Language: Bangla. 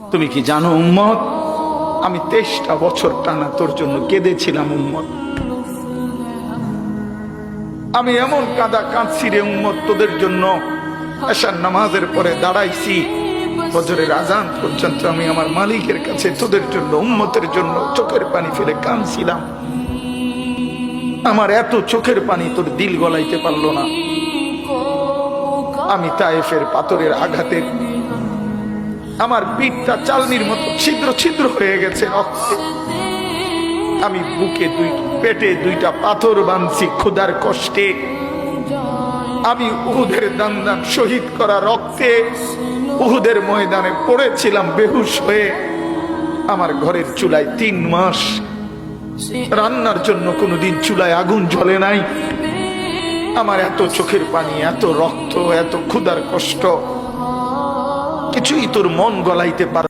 তুমি কি জানো উম্মত, আমি 23টা বছর টানা তোর জন্য কেঁদেছিলাম উম্মত। আমি এমন কাঁদা কাঁদছি রে উম্মত তোদের জন্য। এশার নামাজের পরে দাঁড়াইছি, ফজরের আজান পর্যন্ত আমি আমার মালিকের কাছে তোদের জন্য, উম্মতের জন্য চোখের পানি ফেলে কাঁদছিলাম। আমার এত চোখের পানি তোর দিল গলাইতে পারলো না। আমি তায়েফের পাথরের আঘাতে আমার পিঠটা চালনির মতো ছিদ্র ছিদ্র হয়ে গেছে রক্তে। আমি বুকে পেটে 2টা পাথর বাঁধছি ক্ষুধার কষ্টে। আমি উহুদের দান দান শহীদ করা রক্তে উহুদের ময়দানে পড়েছিলাম বেহুশ হয়ে। আমার ঘরের চুলায় 3 মাস রান্নার জন্য কোনোদিন চুলায় আগুন জ্বলে নাই। আমার এত চোখের পানি, এত রক্ত, এত ক্ষুধার কষ্ট, কিছুই তোর মন গলাইতে পারে।